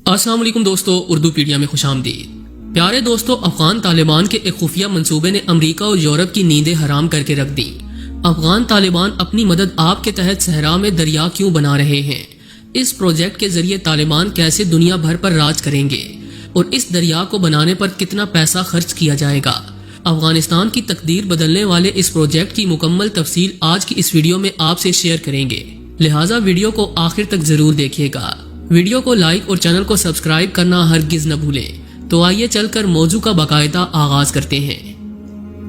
السلام علیکم دوستو، اردو پیڈیا میں خوش آمدید۔ پیارے دوستو، افغان طالبان کے ایک خفیہ منصوبے نے امریکہ اور یورپ کی نیندیں حرام کر کے رکھ دی۔ افغان طالبان اپنی مدد آپ کے تحت صحرا میں دریا کیوں بنا رہے ہیں؟ اس پروجیکٹ کے ذریعے طالبان کیسے دنیا بھر پر راج کریں گے اور اس دریا کو بنانے پر کتنا پیسہ خرچ کیا جائے گا؟ افغانستان کی تقدیر بدلنے والے اس پروجیکٹ کی مکمل تفصیل آج کی اس ویڈیو میں آپ سے شیئر کریں گے، لہٰذا ویڈیو کو آخر تک ضرور دیکھیے گا۔ ویڈیو کو لائک اور چینل کو سبسکرائب کرنا ہرگز نہ بھولیں۔ تو آئیے چل کر موضوع کا باقاعدہ آغاز کرتے ہیں۔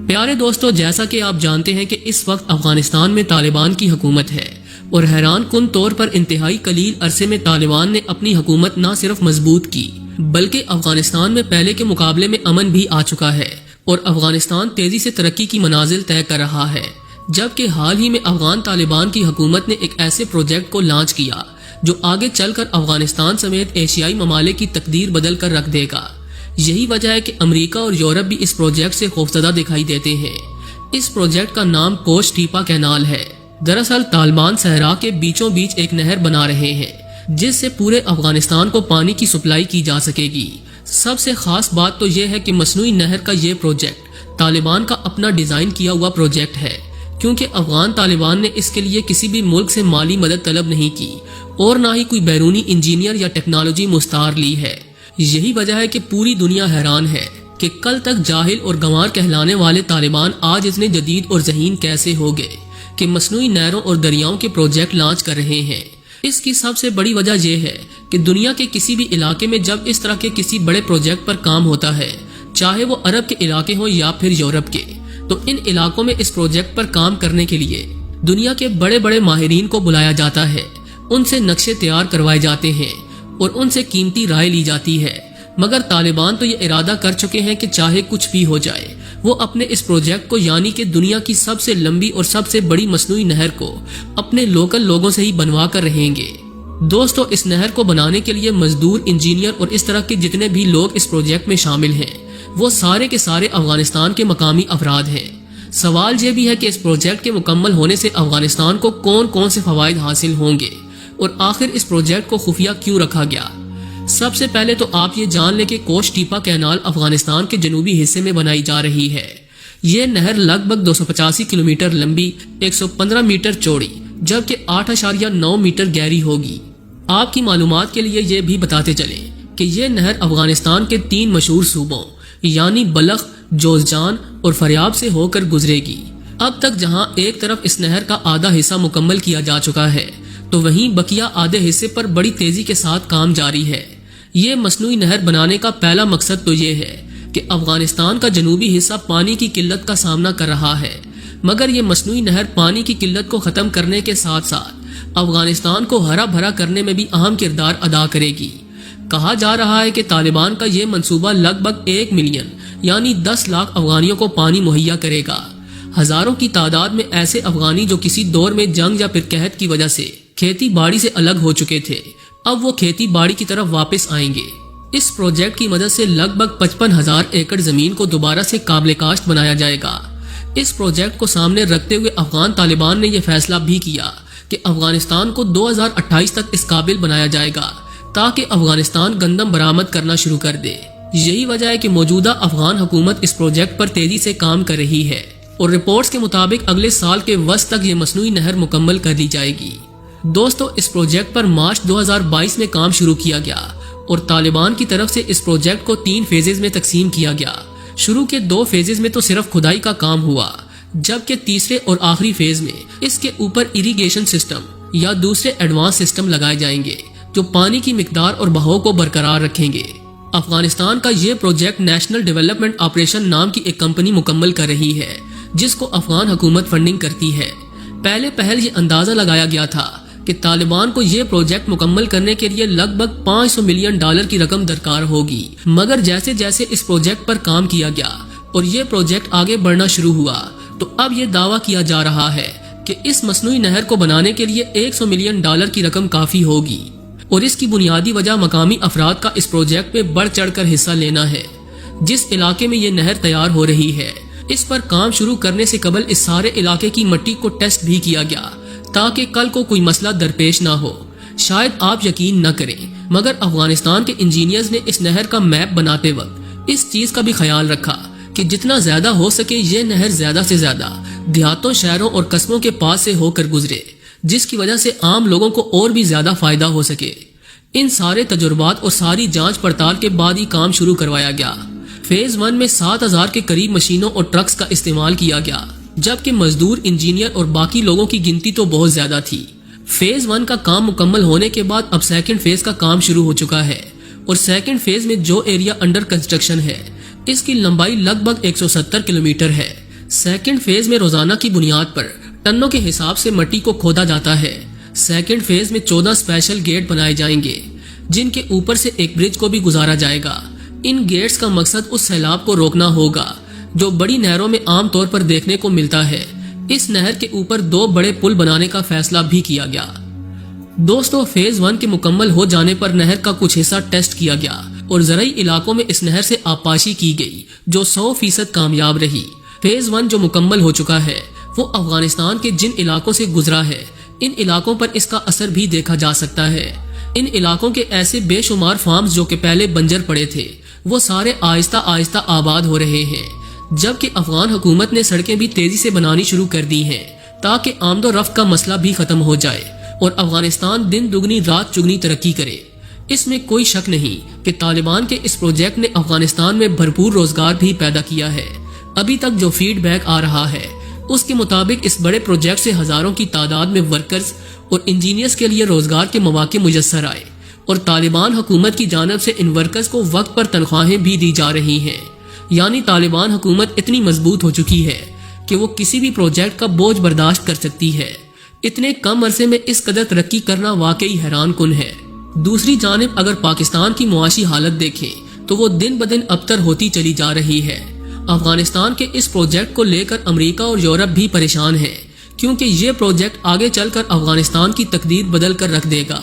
پیارے دوستو، جیسا کہ آپ جانتے ہیں کہ اس وقت افغانستان میں طالبان کی حکومت ہے اور حیران کن طور پر انتہائی قلیل عرصے میں طالبان نے اپنی حکومت نہ صرف مضبوط کی بلکہ افغانستان میں پہلے کے مقابلے میں امن بھی آ چکا ہے اور افغانستان تیزی سے ترقی کی منازل طے کر رہا ہے، جبکہ حال ہی میں افغان طالبان کی حکومت نے ایک ایسے پروجیکٹ کو لانچ کیا جو آگے چل کر افغانستان سمیت ایشیائی ممالک کی تقدیر بدل کر رکھ دے گا۔ یہی وجہ ہے کہ امریکہ اور یورپ بھی اس پروجیکٹ سے خوفزدہ دکھائی دیتے ہیں۔ اس پروجیکٹ کا نام کوش ٹیپا کینال ہے۔ دراصل طالبان صحرا کے بیچوں بیچ ایک نہر بنا رہے ہیں جس سے پورے افغانستان کو پانی کی سپلائی کی جا سکے گی۔ سب سے خاص بات تو یہ ہے کہ مصنوعی نہر کا یہ پروجیکٹ طالبان کا اپنا ڈیزائن کیا ہوا پروجیکٹ ہے، کیونکہ افغان طالبان نے اس کے لیے کسی بھی ملک سے مالی مدد طلب نہیں کی اور نہ ہی کوئی بیرونی انجینئر یا ٹیکنالوجی مستعار لی ہے۔ یہی وجہ ہے کہ پوری دنیا حیران ہے کہ کل تک جاہل اور گنوار کہلانے والے طالبان آج اتنے جدید اور ذہین کیسے ہو گئے کہ مصنوعی نہروں اور دریاؤں کے پروجیکٹ لانچ کر رہے ہیں۔ اس کی سب سے بڑی وجہ یہ ہے کہ دنیا کے کسی بھی علاقے میں جب اس طرح کے کسی بڑے پروجیکٹ پر کام ہوتا ہے، چاہے وہ عرب کے علاقے ہوں یا پھر یورپ کے، تو ان علاقوں میں اس پروجیکٹ پر کام کرنے کے لیے دنیا کے بڑے بڑے ماہرین کو بلایا جاتا ہے، ان سے نقشے تیار کروائے جاتے ہیں اور ان سے قیمتی رائے لی جاتی ہے۔ مگر طالبان تو یہ ارادہ کر چکے ہیں کہ چاہے کچھ بھی ہو جائے، وہ اپنے اس پروجیکٹ کو یعنی کہ دنیا کی سب سے لمبی اور سب سے بڑی مصنوعی نہر کو اپنے لوکل لوگوں سے ہی بنوا کر رہیں گے۔ دوستو، اس نہر کو بنانے کے لیے مزدور، انجینئر اور اس طرح کے جتنے بھی لوگ اس پروجیکٹ میں شامل ہیں وہ سارے کے سارے افغانستان کے مقامی افراد ہیں۔ سوال یہ بھی ہے کہ اس پروجیکٹ کے مکمل ہونے سے افغانستان کو کون کون سے فوائد حاصل ہوں گے اور آخر اس پروجیکٹ کو خفیہ کیوں رکھا گیا؟ سب سے پہلے تو آپ یہ جان لیں کہ کوش ٹیپا کینال افغانستان کے جنوبی حصے میں بنائی جا رہی ہے۔ یہ نہر لگ بھگ 285 کلومیٹر لمبی، 115 میٹر چوڑی جبکہ 8.9 میٹر گہری ہوگی۔ آپ کی معلومات کے لیے یہ بھی بتاتے چلیں کہ یہ نہر افغانستان کے 3 مشہور صوبوں یعنی بلخ، جوزجان اور فریاب سے ہو کر گزرے گی۔ اب تک جہاں ایک طرف اس نہر کا آدھا حصہ مکمل کیا جا چکا ہے تو وہیں بقیہ آدھے حصے پر بڑی تیزی کے ساتھ کام جاری ہے۔ یہ مصنوعی نہر بنانے کا پہلا مقصد تو یہ ہے کہ افغانستان کا جنوبی حصہ پانی کی قلت کا سامنا کر رہا ہے، مگر یہ مصنوعی نہر پانی کی قلت کو ختم کرنے کے ساتھ ساتھ افغانستان کو ہرا بھرا کرنے میں بھی اہم کردار ادا کرے گی۔ کہا جا رہا ہے کہ طالبان کا یہ منصوبہ لگ بھگ 1 ملین یعنی 10 لاکھ افغانیوں کو پانی مہیا کرے گا۔ ہزاروں کی تعداد میں ایسے افغانی جو کسی دور میں جنگ یا پھر قحط کی وجہ سے کھیتی باڑی سے الگ ہو چکے تھے، اب وہ کھیتی باڑی کی طرف واپس آئیں گے۔ اس پروجیکٹ کی مدد سے لگ بھگ 55,000 ایکڑ زمین کو دوبارہ سے قابل کاشت بنایا جائے گا۔ اس پروجیکٹ کو سامنے رکھتے ہوئے افغان طالبان نے یہ فیصلہ بھی کیا کہ افغانستان کو 2028 تک اس قابل بنایا جائے گا تاکہ افغانستان گندم برآمد کرنا شروع کر دے۔ یہی وجہ ہے کہ موجودہ افغان حکومت اس پروجیکٹ پر تیزی سے کام کر رہی ہے اور رپورٹس کے مطابق اگلے سال کے وسط تک یہ مصنوعی نہر مکمل کر لی جائے گی۔ دوستو، اس پروجیکٹ پر مارچ 2022 میں کام شروع کیا گیا اور طالبان کی طرف سے اس پروجیکٹ کو 3 فیزز میں تقسیم کیا گیا۔ شروع کے 2 فیزز میں تو صرف کھدائی کا کام ہوا، جبکہ تیسرے اور آخری فیز میں اس کے اوپر اریگیشن سسٹم یا دوسرے ایڈوانس سسٹم لگائے جائیں گے جو پانی کی مقدار اور بہاؤ کو برقرار رکھیں گے۔ افغانستان کا یہ پروجیکٹ نیشنل ڈیولپمنٹ آپریشن نام کی ایک کمپنی مکمل کر رہی ہے جس کو افغان حکومت فنڈنگ کرتی ہے۔ پہل یہ اندازہ لگایا گیا تھا کہ طالبان کو یہ پروجیکٹ مکمل کرنے کے لیے لگ بھگ $500 ملین کی رقم درکار ہوگی، مگر جیسے جیسے اس پروجیکٹ پر کام کیا گیا اور یہ پروجیکٹ آگے بڑھنا شروع ہوا تو اب یہ دعویٰ کیا جا رہا ہے کہ اس مصنوعی نہر کو بنانے کے لیے $100 ملین کی رقم کافی ہوگی، اور اس کی بنیادی وجہ مقامی افراد کا اس پروجیکٹ میں بڑھ چڑھ کر حصہ لینا ہے۔ جس علاقے میں یہ نہر تیار ہو رہی ہے اس پر کام شروع کرنے سے قبل اس سارے علاقے کی مٹی کو ٹیسٹ بھی کیا گیا تاکہ کل کو کوئی مسئلہ درپیش نہ ہو۔ شاید آپ یقین نہ کریں مگر افغانستان کے انجینئرز نے اس نہر کا میپ بناتے وقت اس چیز کا بھی خیال رکھا کہ جتنا زیادہ ہو سکے یہ نہر زیادہ سے زیادہ دیہاتوں، شہروں اور قصبوں کے پاس سے ہو کر گزرے، جس کی وجہ سے عام لوگوں کو اور بھی زیادہ فائدہ ہو سکے۔ ان سارے تجربات اور ساری جانچ پڑتال کے بعد ہی کام شروع کروایا گیا۔ فیز 1 میں 7000 کے قریب مشینوں اور ٹرکس کا استعمال کیا گیا، جبکہ مزدور، انجینئر اور باقی لوگوں کی گنتی تو بہت زیادہ تھی۔ فیز 1 کا کام مکمل ہونے کے بعد اب سیکنڈ فیز کا کام شروع ہو چکا ہے، اور سیکنڈ فیز میں جو ایریا انڈر کنسٹرکشن ہے اس کی لمبائی لگ بھگ 170 کلومیٹر ہے۔ سیکنڈ فیز میں روزانہ کی بنیاد پر ٹنوں کے حساب سے مٹی کو کھودا جاتا ہے۔ سیکنڈ فیز میں 14 اسپیشل گیٹ بنائے جائیں گے، جن کے اوپر سے ایک برج کو بھی گزارا جائے گا۔ ان گیٹس کا مقصد اس سیلاب کو روکنا ہوگا جو بڑی نہروں میں عام طور پر دیکھنے کو ملتا ہے۔ اس نہر کے اوپر 2 بڑے پل بنانے کا فیصلہ بھی کیا گیا۔ دوستو، فیز 1 کے مکمل ہو جانے پر نہر کا کچھ حصہ ٹیسٹ کیا گیا اور زرعی علاقوں میں اس نہر سے آبپاشی کی گئی جو 100% کامیاب رہی۔ فیز 1 جو مکمل ہو چکا ہے وہ افغانستان کے جن علاقوں سے گزرا ہے ان علاقوں پر اس کا اثر بھی دیکھا جا سکتا ہے۔ ان علاقوں کے ایسے بے شمار فارمز جو کہ پہلے بنجر پڑے تھے وہ سارے آہستہ آہستہ آباد ہو رہے ہیں، جبکہ افغان حکومت نے سڑکیں بھی تیزی سے بنانی شروع کر دی ہیں تاکہ آمد و رفت کا مسئلہ بھی ختم ہو جائے اور افغانستان دن دگنی رات چگنی ترقی کرے۔ اس میں کوئی شک نہیں کہ طالبان کے اس پروجیکٹ نے افغانستان میں بھرپور روزگار بھی پیدا کیا ہے۔ ابھی تک جو فیڈ بیک آ رہا ہے اس کے مطابق اس بڑے پروجیکٹ سے ہزاروں کی تعداد میں ورکرز اور انجینئرز کے لیے روزگار کے مواقع میسر آئے، اور طالبان حکومت کی جانب سے ان ورکرز کو وقت پر تنخواہیں بھی دی جا رہی ہیں۔ یعنی طالبان حکومت اتنی مضبوط ہو چکی ہے کہ وہ کسی بھی پروجیکٹ کا بوجھ برداشت کر سکتی ہے۔ اتنے کم عرصے میں اس قدر ترقی کرنا واقعی حیران کن ہے۔ دوسری جانب اگر پاکستان کی معاشی حالت دیکھیں تو وہ دن بدن ابتر ہوتی چلی جا رہی ہے۔ افغانستان کے اس پروجیکٹ کو لے کر امریکہ اور یورپ بھی پریشان ہیں، کیونکہ یہ پروجیکٹ آگے چل کر افغانستان کی تقدیر بدل کر رکھ دے گا۔